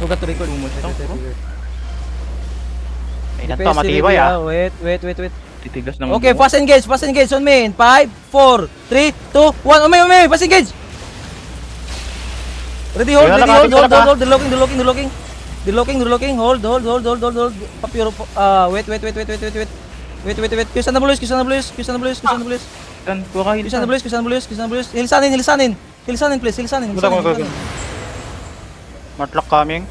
forgot to record. Ay, nato, matibay ah. Wait. Titigas ng Okay, fast engage on me in 5, 4, 3, 2, 1. On me, fast engage. Ready, hold. The locking, hold. Pop your, wait. Kiss on the blues. Kuha ka, Kiss on the blues. Hilisanin, please. Matlock coming.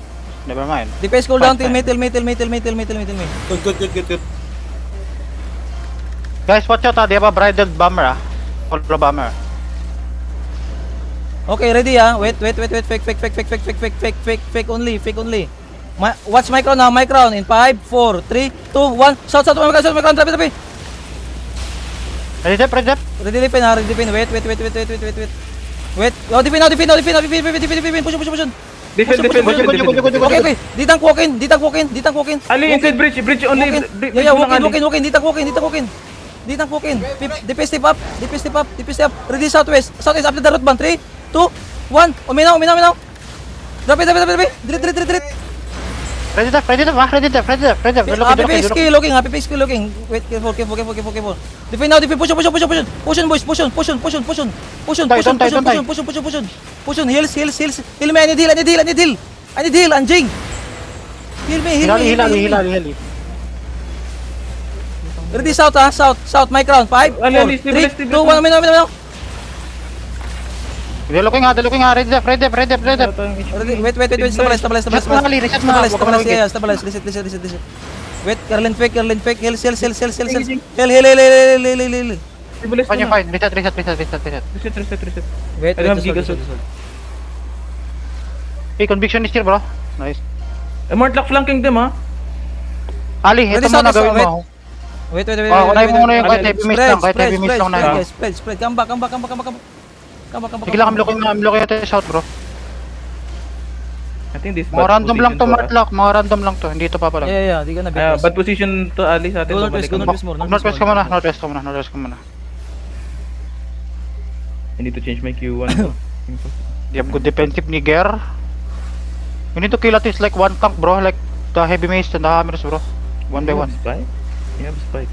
Never mind. DPS cooldown till Fine. me. Good. Guys, watch out ah. Di ba bridal bomber ah? Hollow bomber. Okay, ready ah. Wait. Fake only. Watch my crown in 5, 4, 3, 2, 1. Shout my crown. Trap. Ready, Dep. Ready, defend. Wait. Oh, defend. Push. Defend. Okay. Ditang walk in. Ali, inside bridge only. Okay. Yeah, walk in. Ditang walk in. DPS step up. Ready, southwest after the road band. 3, 2, 1. Uminaw. Drop it. Direct. Ready, Dep. Happy skill looking. Wait, careful. Defend now. Push, boys. Push. Heals. Heal me. I need heal. Anjing. Heal me. Hila. Ready, south. My crown. 5, 4, 3, 2, 1. Uminaw. They're looking ah. Ready, Dep. Wait. Stabilize. Yeah, stabilize. Reset. Wait, Carlin fake. Heal. Fine. Reset. Wait. I have Gigasoul. Hey, conviction is here, bro. Nice. Mortlock flanking them ha. Ali, ito Ready, muna south, gawin wait. mo. Wait. Unahin mo muna yung kahit heavy miss lang na yun. Spread. Come back. Sige lang, I'm looking at the south, bro. I think this Mga random lang to, Martlock. Hindi to papalag. Yeah, di ka na Bad position to Ali sa atin. Go northwest, Babalik go ako. northwest. Northwest ka muna. I need to change my Q1. They have good defensive ni Ger. You need to kill at least like one tank, bro. Like the heavy mace and the hammers, bro. One by one. Spike? You have spike.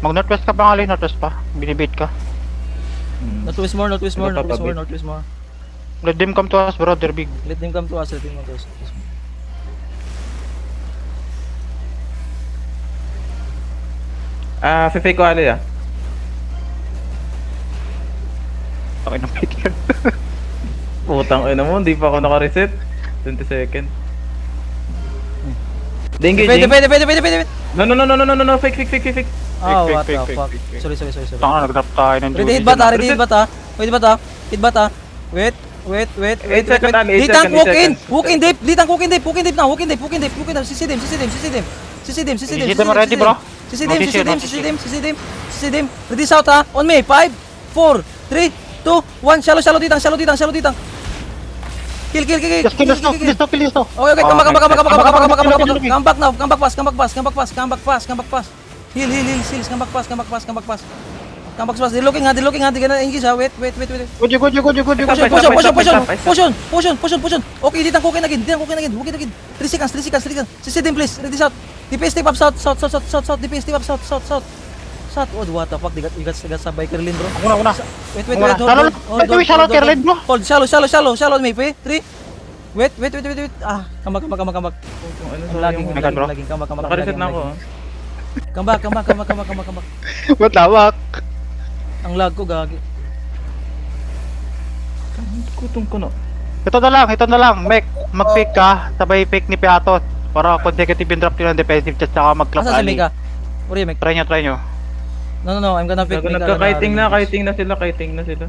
Mag-northwest ka pa, Ali. Northwest pa. Binibait ka. Northwest more. Let them come to us, bro. They're big. Let them come to us. Fake ko Ali ah. Okay na fight yan. Putang ina mo, hindi pa ako naka-reset. 20 second. Engaging. Defend. No, fake. Oh, what fake, the fake, fuck. fake, fake. Sorry. Tanga, nag-drop tayo ng Ready, hit bata. Hit bata. Wait. 8 second Ali, 8 Ditang second. walk in deep. Walk in deep now. CC them. Is it ready, bro? CC them. Ready, south ha. On me. 5, 4, 3, 2, 1. Shallow ditang. Kill. Just kill us now. Okay. Come back now. Come back fast. Heal. Come back fast. They're looking ha. They're gonna engage ha. Wait. Good. Push on. Okay, ditang cooking again. 3 seconds. CC them please. Ready, south. DPS step up south. DPS step up south. Oh, what the fuck? They got sabay Kerlin, bro. Una. Wait. Shallow Kerlin, bro. Hold, shallow, may 3. Wait. Come back. Lagging. Come back. Naka-reset na ako. Come back. What lawak? Ang lag ko, gagi. Kutong ko no. Ito na lang. Mag-pick ka. Sabay pick ni Piatos. Para consecutive drop yun ng defensive chest. Saka mag-class Asa si Ali. Mika? Where you, Mika? Try nyo. No, I'm gonna pick Mika. Nagka-kiting na sila.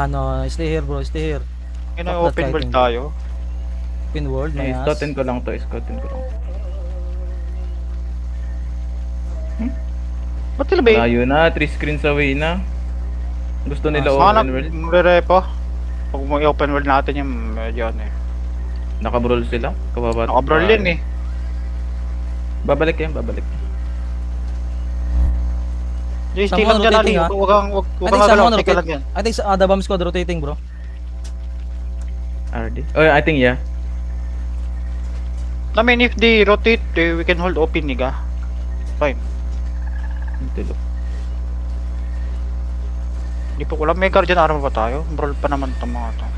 No. Stay here, bro. Yun ang open world tayo. Open world, Ay, nice. scoutin ko lang to. Ba't sila ba yun? Layo na, 3 screens away na. Gusto nila Sana open world. magre-repo. Pag mo i-open world natin yung medyo ano eh. Nakabrawl sila. Kababa. Naka-brawl din eh. Babalik yan. Yung stay Someone lang dyan, Ali. rotating, ha? Huwag kang galaw. Stay ka lang dyan. I think the bomb squad rotating, bro. RD. Oh, I think yeah. I mean, if they rotate, we can hold open, niga. Fine. Tulog. Hindi po ko alam, may guardian armor ba tayo? Brawl pa naman itong mga to.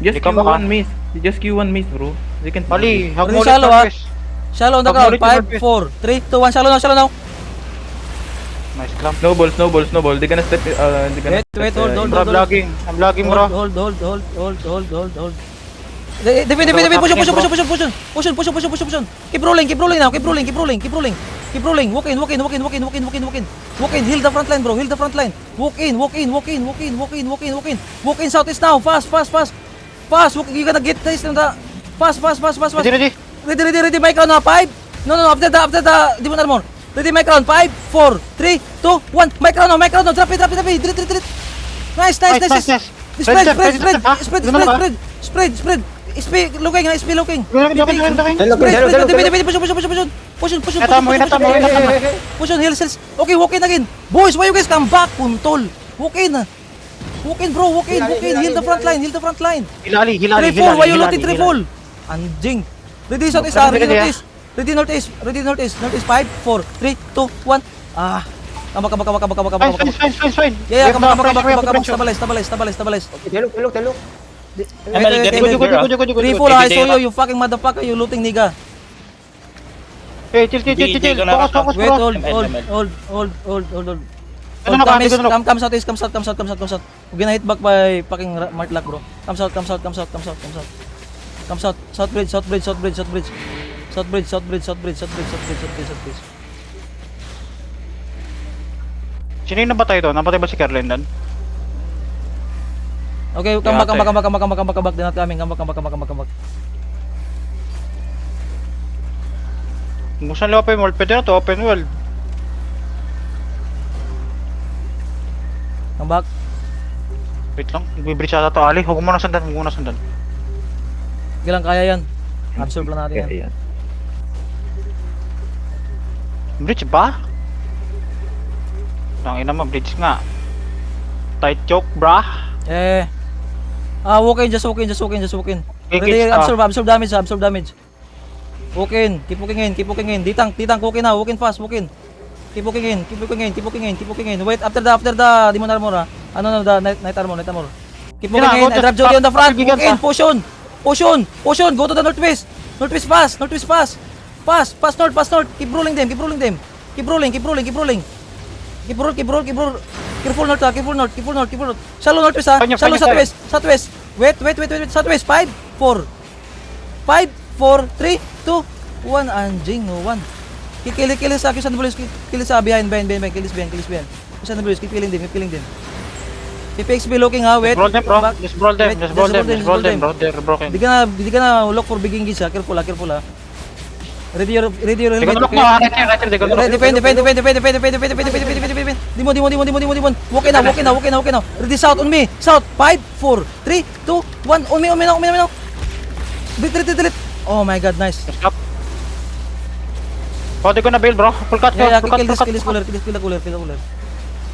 Just Di ka ba- Q1 miss. Just Q1 miss, bro. They can. Mali, Ready, hagmulit shallow, ah. Northwest. Shallow on the Pag ground. ulit, 5, 4, 3, 2, 1. Shallow now, shallow now. Nice clamp. Snowball, snowball, snowball. They're gonna step. They're gonna Wait, step, hold. Bro, vlogging. I'm vlogging, bro. Hold. Defend. Push. Keep rolling now. Keep rolling. Walk in. Heal the front line, bro. Walk in. Walk in southeast now. Fast. You're gonna get this in the... Fast. Ready. Ready. Mic round now. 5. No. After the demon armor. Ready, mic round. 5, 4, 3, 2, 1. Mic round now. Drop it. Delete. Nice. Spread. Looking. Push. Push on heals. Okay, walk in again. Boys, why you guys come back? Puntol. Walk in, bro. Walk in. Heal the front line. Hilali. Triple. Why you looting triple? Anjing. Ready southeast. Ready northeast. 5, 4, 3, 2, 1. Come back. Fine. Yeah, come back. Stabilize. Telok. Wait. Triple, I saw you fucking motherfucker, you looting nigga. Hey, chill. Focus, Wait, bro. hold. Ano na, Come east, ano na? come southeast. We're gonna hit back by fucking Mart Lock, bro. Come south. South bridge. Sino yung nabatay doon? Nabatay ba si Kerlin doon? Okay, come back. They're not coming. Come back. Kung saan lang open world, pwede na to, open world. Come back. Wait lang, nag-bridge ata to, Ali. Huwag mo na sandan. Gilang kaya yan. Absorb lang natin yan. Yeah. Bridge ba? Tangina mo, bridge nga. Tight choke, brah. Walk in. Just walk in. Ready, absorb damage. Walk in. Keep walking in. Ditang, walk in now. Walk in fast, walk in. Keep walking in. Wait, after the demon armor, the night armor. Keep walking in. I drop Jody on the front. Walk in, push on. Go to the northwest. Northwest fast. Fast north. Keep rolling them. Keep rolling. Careful north. Shallow northwest, Shallow southwest. Wait. Southwest. 5, 4, 3, 2, 1. Anjing, no one. Kill sa akin, kill sa behind. Kill behind. Sa Nabulis, keep killing them. PPXP looking, wait. Just brawl them, bro. They're broken. Di ka na look for big engage, Careful. Ready your They gonna look mo, right here. Defend. Demon. Walk in now. Ready south on me. South. 5, 4, 3, 2, 1. On me now. Delete. Oh my god, nice. Stop. Oh, they're gonna bail, bro. Full cut. Kill this cooler.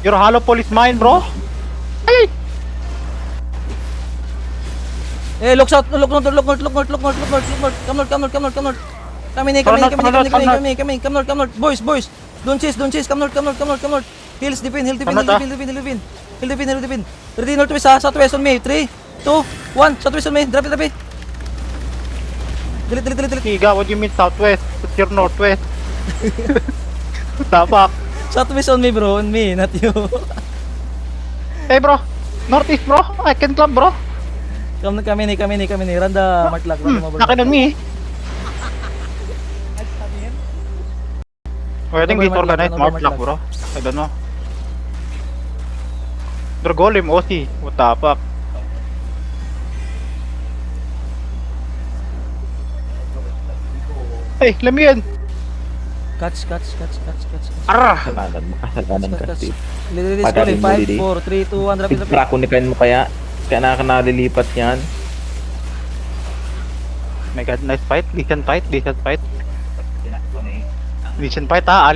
You're hollow police mine, bro. Look south. Look north. Come north. Come north. Boys. Don't chase. Come north. Hills, defend. Ready northwest, southwest on me. 3, 2, 1. Southwest on me. Drop it. Delete. Higa, what do you mean southwest? It's your northwest. Tapak. Southwest on me, bro. On me, not you. Hey, bro. Northeast, bro. I can climb, bro. Come in. Run the Mart Lock. Nakin on me. I think we organize Mart Lock, bro. I don't know. Dragolem, OC. What the fuck? Hey, let me in. Catch. Arrah! Kasalanan ka, Steve. Release Pagaling mo, 5, Didi. 4, 3, 2, 1. Drop it. Prakunikan mo kaya nalilipat yan. My god, nice fight. Decent fight. Decent fight, ha?